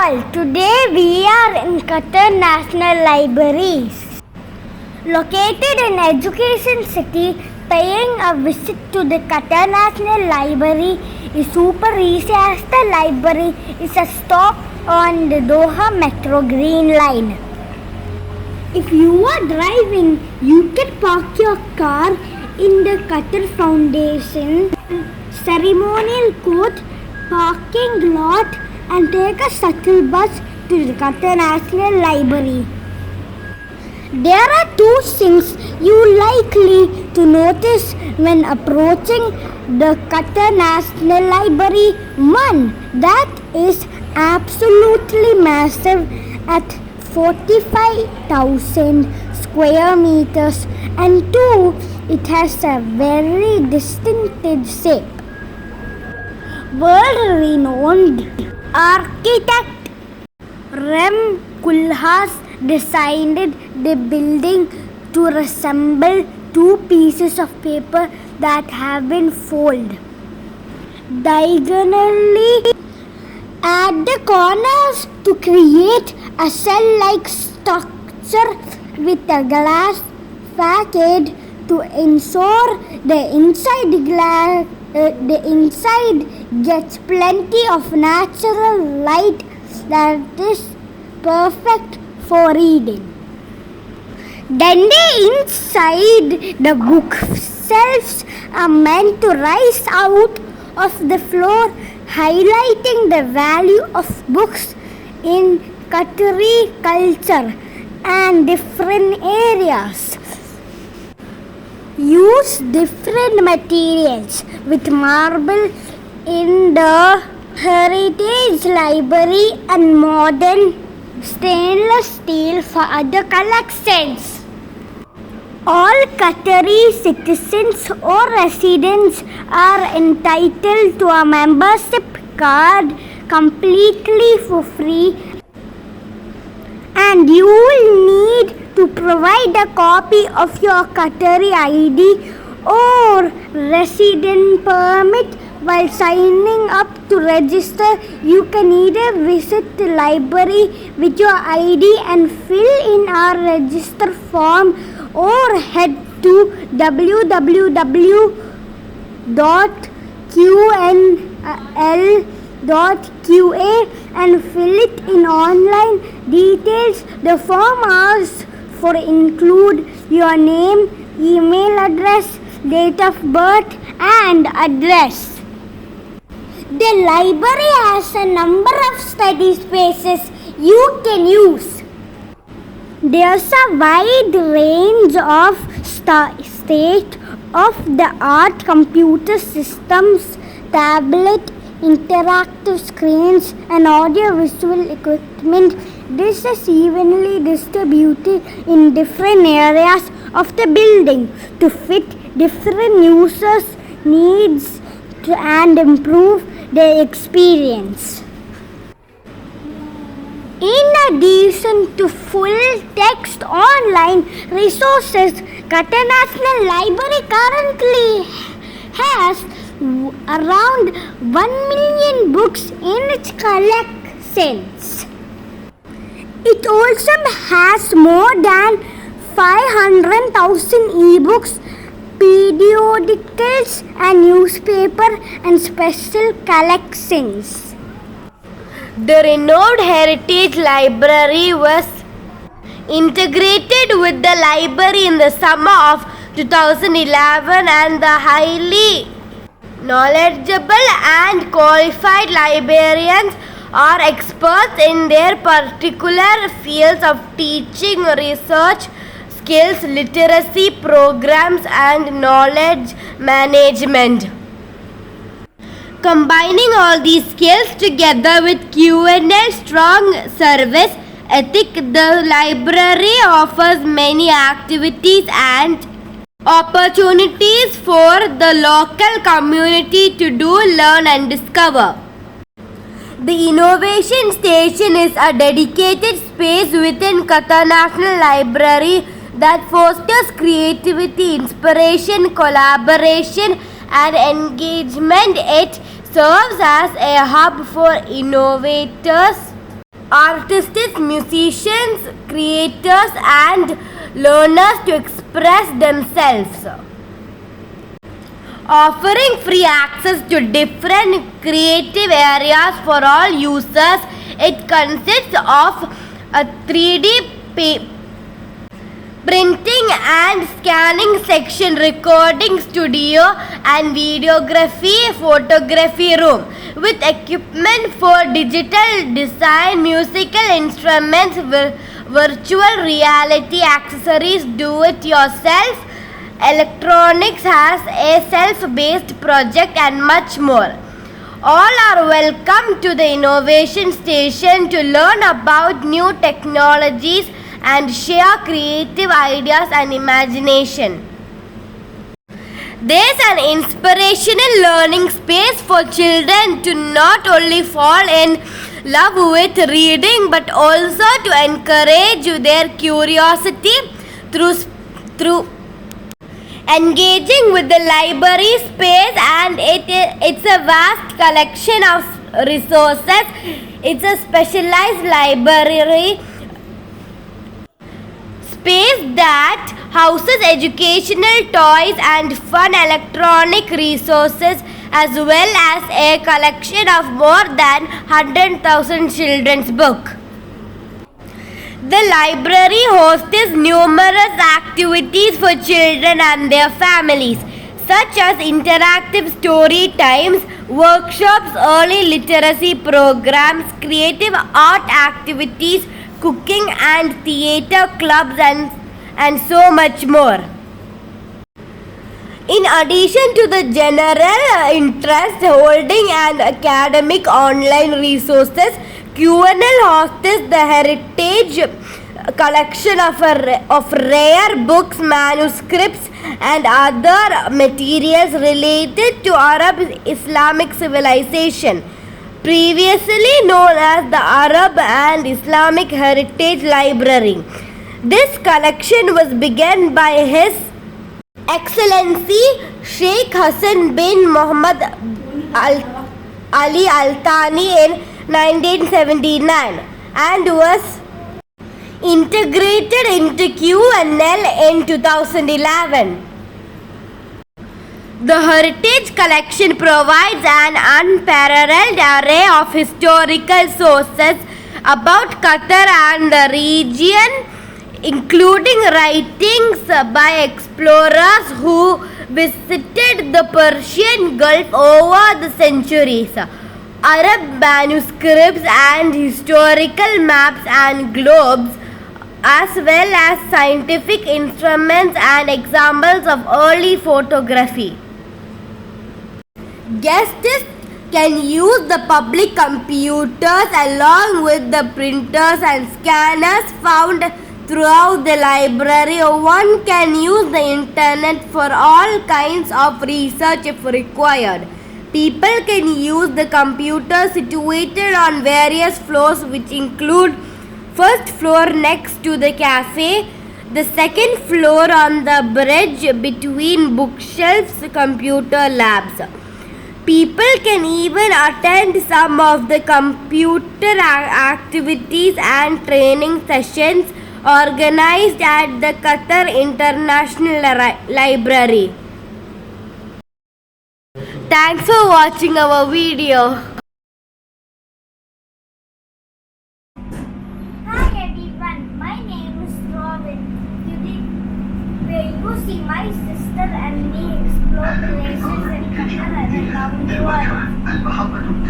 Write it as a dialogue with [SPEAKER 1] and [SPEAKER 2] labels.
[SPEAKER 1] all, today we are in Qatar National Library. Located in Education City, paying a visit to the Qatar National Library is super easy as the library is a stop on the Doha Metro Green Line. If you are driving, you can park your car in the Qatar Foundation ceremonial court parking lot and take a shuttle bus to the Qatar National Library. There are two things you likely to notice when approaching the Qatar National Library. One, that is absolutely massive at 45,000 square meters, and two, it has a very distinctive shape. World-renowned architect Rem Koolhaas designed the building to resemble two pieces of paper that have been folded diagonally at the corners to create a cell-like structure with a glass facade to ensure the inside gets plenty of natural light that is perfect for reading. Then the inside the bookshelves are meant to rise out of the floor, highlighting the value of books in Qatari culture and different areas. Use different materials with marble in the Heritage Library and modern stainless steel for other collections. All Qatari citizens or residents are entitled to a membership card completely for free, and you will need to provide a copy of your Qatari ID or resident permit while signing up to register. You can either visit the library with your ID and fill in our register form, or head to www.qnl.qa and fill it in online. Details: the form asks for include your name, email address, date of birth and address. The library has a number of study spaces you can use. There's a wide range of state-of-the-art computer systems, tablet, interactive screens and audio-visual equipment. This is evenly distributed in different areas of the building to fit different users' needs and improve their experience. In addition to full-text online resources, Qatar National Library currently has around 1 million books in its collections. It also has more than 500,000 e-books, periodicals and newspaper and special collections. The renowned Heritage Library was integrated with the library in the summer of 2011, and the highly knowledgeable and qualified librarians are experts in their particular fields of teaching, research, skills, literacy programs and knowledge management. Combining all these skills together with QNL's strong service ethic, the library offers many activities and opportunities for the local community to do, learn and discover. The Innovation Station is a dedicated space within Qatar National Library that fosters creativity, inspiration, collaboration and engagement. It serves as a hub for innovators,
[SPEAKER 2] artists, musicians, creators, and learners to express themselves. Offering free access to different creative areas for all users, it consists of a 3D printing and scanning section, recording studio and videography, photography room with equipment for digital design, musical instruments, virtual reality accessories, do-it-yourself, electronics, has a self-based project and much more. All are welcome to the innovation station to learn about new technologies and share creative ideas and imagination. There's an inspirational learning space for children to not only fall in love with reading but also to encourage their curiosity through engaging with the library space, and it's a vast collection of resources. It's a specialized library space that houses educational toys and fun electronic resources, as well as a collection of more than 100,000 children's books. The library hosts numerous activities for children and their families, such as interactive story times, workshops, early literacy programs, creative art activities, cooking and theatre clubs, and so much more. In addition to the general interest holding and academic online resources, QNL hosts the heritage collection of rare books, manuscripts, and other materials related to Arab Islamic civilization, previously known as the Arab and Islamic Heritage Library. This collection was begun by His Excellency Sheikh Hassan bin Muhammad Ali Al Thani in 1979 and was integrated into QNL in 2011. The Heritage Collection provides an unparalleled array of historical sources about Qatar and the region, including writings by explorers who visited the Persian Gulf over the centuries, Arab manuscripts and historical maps and globes, as well as scientific instruments and examples of early photography. Guests can use the public computers along with the printers and scanners found throughout the library. One can use the internet for all kinds of research if required. People can use the computers situated on various floors, which include first floor next to the cafe, the second floor on the bridge between bookshelves, computer labs. People can even attend some of the computer activities and training sessions organized at the Qatar International Library. Thanks for watching our video.
[SPEAKER 1] Hi everyone, my name is Robin. Today, where you see my sister and me explore places in Qatar and around the world.